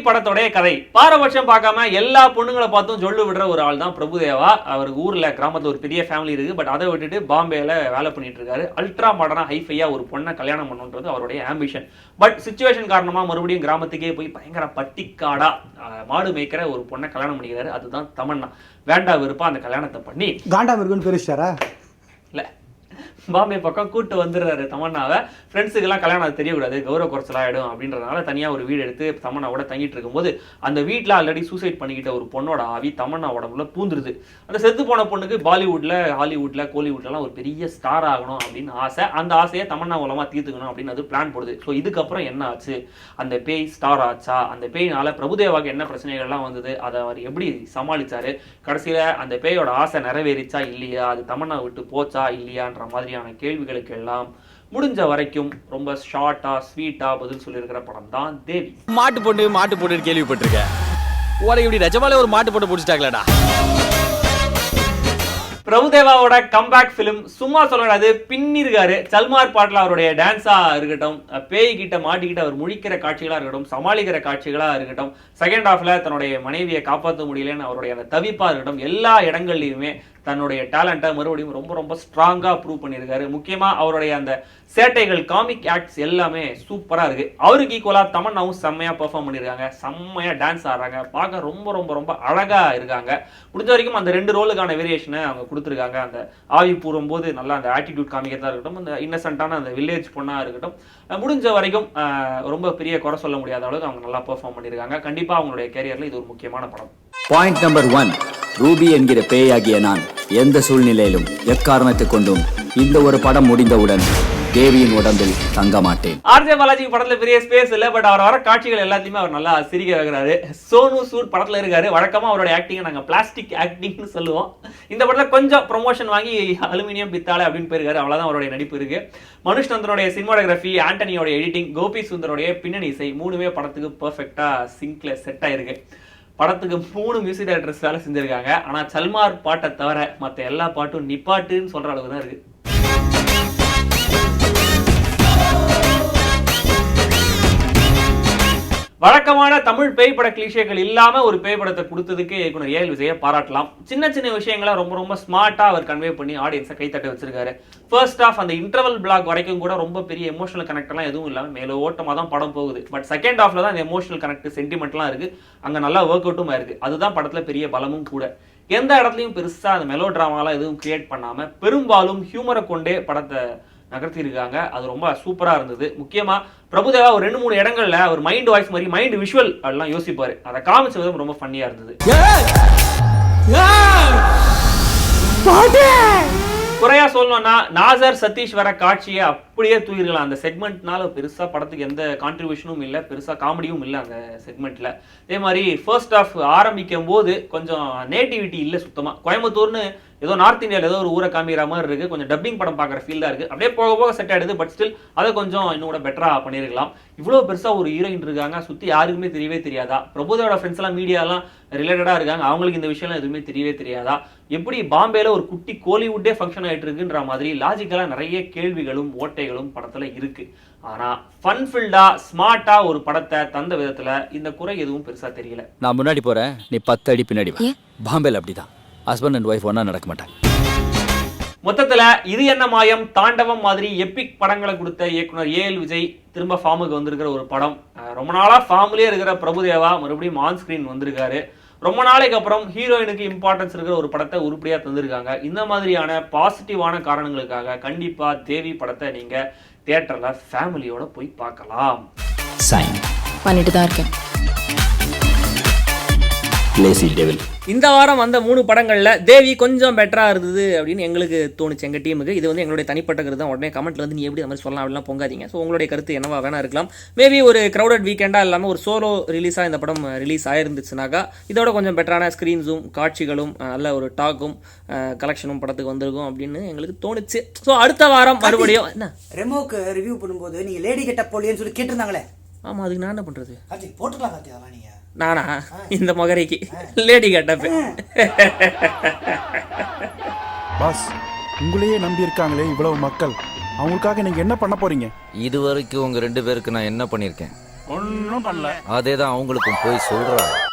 படத்தோடைய கதை. பாரபட்சம் பார்க்காம எல்லா பொண்ணுங்களை பார்த்தும் சொல்லு விடுற ஒரு ஆள் தான் பிரபுதேவா. அவருக்கு ஊர்ல கிராமத்துல ஒரு பெரிய ஃபேமிலி இருக்கு. பட் அதை விட்டுட்டு பாம்பேல வேலை பண்ணிட்டு இருக்காரு. அல்ட்ரா மாடர்னா ஹைஃபையா ஒரு பொண்ணை கல்யாணம் பண்ணணுன்றது அவருடைய ஆம்பிஷன். பட் சிச்சுவேஷன் காரணமா மறுபடியும் கிராமத்துக்கே போய் பயங்கர பட்டிக்காடா மாடு மேய்க்கிற ஒரு பொண்ணை கல்யாணம் பண்ணிக்கிறாரு. அதுதான் தமன்னா. வேண்டா விருப்பா அந்த கல்யாணத்தை பண்ணி காண்டா மிருகன் பெருசாரா இல்ல பாம்பே பக்கம் கூட்டு வந்துடுறாரு தமன்னாவை. ஃப்ரெண்ட்ஸுக்கெல்லாம் கல்யாணம் அது தெரியக்கூடாது, கௌரவ குறைச்சலாயிடும் அப்படின்றதுனால தனியாக ஒரு வீடு எடுத்து தமன்னாவோட தங்கிட்டு இருக்கும்போது அந்த வீட்டில் ஆல்ரெடி சூசைட் பண்ணிக்கிட்ட ஒரு பொண்ணோட ஆவி தமன்னா உடம்புல பூந்துருது. அந்த செத்து போன பொண்ணுக்கு பாலிவுட்ல, ஹாலிவுட்ல, கோலிவுட்லாம் ஒரு பெரிய ஸ்டார் ஆகணும் அப்படின்னு ஆசை. அந்த ஆசையை தமன்னா மூலமா தீர்த்துக்கணும் அப்படின்னு அது பிளான் போடுது. ஸோ இதுக்கப்புறம் என்ன ஆச்சு? அந்த பேய் ஸ்டார் ஆச்சா? அந்த பேயினால பிரபுதேவாக்கு என்ன பிரச்சனைகள்லாம் வந்தது? அதை அவர் எப்படி சமாளிச்சாரு? கடைசியில அந்த பேயோட ஆசை நிறைவேறிச்சா இல்லையா? அது தமன்னா விட்டு போச்சா இல்லையான்ற மாதிரியான கேள்விகளுக்கு எல்லாம் முடிஞ்ச வரைக்கும் ரொம்ப ஷார்ட்டா ஸ்வீட்டா பதில் சொல்லியிருக்கிற படம் தான் தேவி. மாட்டு போட்டு கேள்விப்பட்டிருக்கேன். உனக்கு இப்படி நிஜமாலே ஒரு மாட்டு போட்டு பிடிச்சிட்டாங்களா? பிரபுதேவாவோட கம்பேக் பிலிம் சும்மா சொல்லக்கூடாது, பின்னிருக்காரு. சல்மார் பாட்டில் அவருடைய டான்ஸா இருக்கட்டும், பேய் கிட்ட மாட்டிக்கிட்ட அவர் முழிக்கிற காட்சிகளா இருக்கட்டும், சமாளிக்கிற காட்சிகளா இருக்கட்டும், செகண்ட் ஹாஃப்ல தன்னுடைய மனைவியை காப்பாற்ற முடியலன்னு அவருடைய அந்த தவிப்பா இருக்கட்டும், எல்லா இடங்கள்லையுமே தன்னுடைய டேலண்ட்டை மறுபடியும் ரொம்ப ரொம்ப ஸ்ட்ராங்கா ப்ரூவ் பண்ணியிருக்காரு. முக்கியமா அவருடைய அந்த சேட்டைகள், காமிக் ஆக்ட்ஸ் எல்லாமே சூப்பரா இருக்கு. அவருக்கு ஈக்குவலா தமன்னாவும் செம்மையா பெர்ஃபார்ம் பண்ணியிருக்காங்க. செம்மையா டான்ஸ் ஆடுறாங்க. பார்க்க ரொம்ப ரொம்ப ரொம்ப அழகா இருக்காங்க. முடிஞ்ச வரைக்கும் அந்த 2 ரோலுக்கான வேரியேஷனை அவங்க கொடுத்துருக்காங்க. அந்த ஆவி பூரும் போது நல்லா அந்த ஆட்டிடியூட் காமிக்கிறதா இருக்கட்டும், அந்த இன்னசென்ட்டான அந்த வில்லேஜ் பொண்ணா இருக்கட்டும், முடிஞ்ச வரைக்கும் ரொம்ப பெரிய குறை சொல்ல முடியாத அளவுக்கு அவங்க நல்லா பெர்ஃபார்ம் பண்ணியிருக்காங்க. கண்டிப்பா அவங்களுடைய கேரியர்ல இது ஒரு முக்கியமான படம். பாயிண்ட் நம்பர் 1, ரூபி என்கிற பேயாகிய நான் எந்த சூழ்நிலையிலும் எக்காரணத்தை கொண்டும் இந்த ஒரு படம் முடிந்தவுடன் தேவியின் உடம்பில் தங்க மாட்டேன். ஆர்ஜே பாலாஜி படத்துல பெரிய ஸ்பேஸ் இல்ல, பட் அவர் வர காட்சிகள் எல்லாத்தையுமே அவர் நல்லா சிரிக்க வைக்கிறாரு. சோனு சூட் படத்துல இருக்காரு. வழக்கமா அவருடைய ஆக்டிங் நாங்க பிளாஸ்டிக் ஆக்டிங்னு சொல்லுவோம். இந்த படத்துல கொஞ்சம் ப்ரொமோஷன் வாங்கி அலுமினியம் பித்தாளை அப்படின்னு போயிருக்காரு. அவ்வளவுதான் அவருடைய நடிப்பு இருக்கு. மனுஷ் நந்தனுடைய சினிமாட்டோகிராஃபி, ஆண்டனியோட எடிட்டிங், கோபி சுந்தரோடைய பின்னணி இசை, 3மே படத்துக்கு பெர்ஃபெக்டா சிங்க்ல செட் ஆயிருக்கு. படத்துக்கு 3 மியூசிக் டைரக்டர்ஸ் வேலை செஞ்சிருக்காங்க. ஆனா சல்மார் பாட்டை தவிர மற்ற எல்லா பாட்டும் நிப்பாட்டுன்னு சொல்ற அளவுக்கு தான் இருக்கு. வழக்கமான தமிழ் பேய் பட கிளிஷேக்கள் இல்லாம ஒரு பேய் படத்தை கொடுத்ததுக்கு இயக்குனர் ஏஎல் விஜயை பாராட்டலாம். சின்ன சின்ன விஷயங்களை ரொம்ப ரொம்ப ஸ்மார்ட்டா அவர் கன்வே பண்ணி ஆடியன்ஸை கைத்தட்ட வச்சிருக்காரு. ஃபர்ஸ்ட் ஆஃப் அந்த இன்டர்வல் பிளாக் வரைக்கும் கூட ரொம்ப பெரிய எமோஷனல் கனெக்ட்லாம் எதுவும் இல்லாமல் மேலே ஓட்டமாக தான் படம் போகுது. பட் செகண்ட் ஹாஃப்ல தான் அந்த எமோஷனல் கனெக்ட், சென்டிமெண்ட்லாம் இருக்கு. அங்கே நல்லா ஒர்க் அவுட்டும் இருக்கு. அதுதான் படத்துல பெரிய பலமும் கூட. எந்த இடத்துலையும் பெருசா அந்த மெலோ டிராமாலாம் எதுவும் கிரியேட் பண்ணாம பெரும்பாலும் ஹியூமரை கொண்டே படத்தை நகர்த்தி இருக்காங்க. அது ரொம்ப சூப்பரா இருந்தது. முக்கியமா பிரபுதேவா ஒரு 2-3 இடங்கள்ல ஒரு மைண்ட் வாய்ஸ் மாதிரி மைண்ட் விஷுவல் எல்லாம் யோசிப்பாரு. அதை காமிச்ச விதம் ரொம்ப ஃபன்னியா இருந்தது. குறையா சொல்லணும்னா நாசர் சதீஷ் வர காட்சியை அப்படியே தூக்கிடலாம். அந்த செக்மெண்ட்னால பெருசா படத்துக்கு எந்த கான்ட்ரிபியூஷனும் இல்லை, பெருசா காமெடியும் இல்லை அந்த செக்மெண்ட்ல. அதே மாதிரி ஃபர்ஸ்ட் ஆஃப் ஆரம்பிக்கும் போது கொஞ்சம் நேட்டிவிட்டி இல்லை சுத்தமா. கோயம்புத்தூர்னு ஏதோ நார்த் இந்தியாவில் ஏதோ ஒரு ஊரை காமிக்கிற மாதிரி இருக்கு. கொஞ்சம் டப்பிங் படம் பார்க்குற ஃபீல் தான் இருக்கு. அப்படியே போக போக செட் ஆயிடுது. பட் ஸ்டில் அதை கொஞ்சம் இன்னும் கூட பெட்டரா பண்ணியிருக்கலாம். இவ்வளோ பெருசா ஒரு ஹீரோயின் இருக்காங்க, சுற்றி யாருக்குமே தெரியவே தெரியாதா? பிரபுதேவோட ஃப்ரெண்ட்ஸ் எல்லாம் மீடியாலாம் ரிலேட்டடா இருக்காங்க, அவங்களுக்கு இந்த விஷயம்லாம் எதுவுமே தெரியவே தெரியாதா? எப்படி பாம்பேல ஒரு குட்டி கோலிவுட்டே ஃபங்க்ஷன் ஆயிட்டு இருக்குன்ற மாதிரி லாஜிக்கலா நிறைய கேள்விகளும் ஓட்டைகளும் படத்துல இருக்கு. ஆனா ஃபன்ஃபில்டா ஸ்மார்ட்டா ஒரு படத்தை தந்த விதத்துல இந்த குறை எதுவும் பெருசா தெரியல. நான் முன்னாடி போறேன், நீ 10 அடி பின்னாடி வா. பாம்பேல அப்படிதான் ஹஸ்பண்ட் அண்ட் ஒய்ஃப் ஒன்னா நடக்க மாட்டாங்க. மொத்தத்துல இது என்ன மாயம், தாண்டவம் மாதிரி எப்பிக் படங்களை கொடுத்த இயக்குனர் ஏஎல் விஜய் திரும்ப ஃபார்முக்கு வந்திருக்கிற ஒரு படம். ரொம்ப நாளா ஃபார்ம்லயே இருக்கிற பிரபுதேவா மறுபடியும் ஆன் ஸ்கிரீன் வந்திருக்காரு. ரொம்ப நாளைக்கு அப்புறம் ஹீரோயினுக்கு இம்பார்ட்டன்ஸ் இருக்கிற ஒரு படத்தை உருப்படியா தந்திருக்காங்க. இந்த மாதிரியான பாசிட்டிவான காரணங்களுக்காக கண்டிப்பா தேவி படத்தை நீங்க தியேட்டர்ல ஃபேமிலியோட போய் பார்க்கலாம். சைன் பண்ணிட்டு தான் இருக்கேன். இந்த வாரம் வந்த 3 படங்கள்ல தேவி கொஞ்சம் பெட்டரா இருந்தது அப்படின்னு எங்களுக்கு தோணுச்சு, எங்க டீமுக்கு. இது வந்து எங்களுடைய தனிப்பட்ட கருத்து தான். உடனே கமெண்ட்ல வந்து நீ எப்படி அந்த மாதிரி சொல்லலாம் அப்படிலாம் பொங்காதீங்க. ஸோ உங்களுடைய கருத்து என்னவா வேணா இருக்கலாம். மேபி ஒரு கிரௌடட் வீக்கெண்டா இல்லாமல் ஒரு சோலோ ரிலீஸா இந்த படம் ரிலீஸ் ஆயிருந்துச்சுனாக்கா இதோட கொஞ்சம் பெட்டரான ஸ்கிரீன்ஸும் காட்சிகளும் நல்ல ஒரு டாக்கும் கலெக்ஷனும் படத்துக்கு வந்திருக்கும் அப்படின்னு எங்களுக்கு தோணுச்சு. ஸோ அடுத்த வாரம் மறுபடியும் என்ன ரெமோக்கு ரிவ்யூ பண்ணும்போது நீங்க லேடி கெட்டப் போலியன்னு சொல்லி கேட்டிருந்தாங்களே. ஆமா, அதுக்கு நான் என்ன பண்றது? போட்டுக்கலாம் கார்த்தி, அதெல்லாம் நீங்க நானா இந்த மகரைக்கு லேடி கெட்டப். பாஸ், உங்களையே நம்பி இருக்காங்களே இவ்வளவு மக்கள், அவங்களுக்காக நீங்க என்ன பண்ண போறீங்க? இது வரைக்கும் உங்க 2 பேருக்கு நான் என்ன பண்ணிருக்கேன்? ஒன்றும் பண்ணல. அதேதான் அவங்களுக்கும் போய் சொல்றாங்க.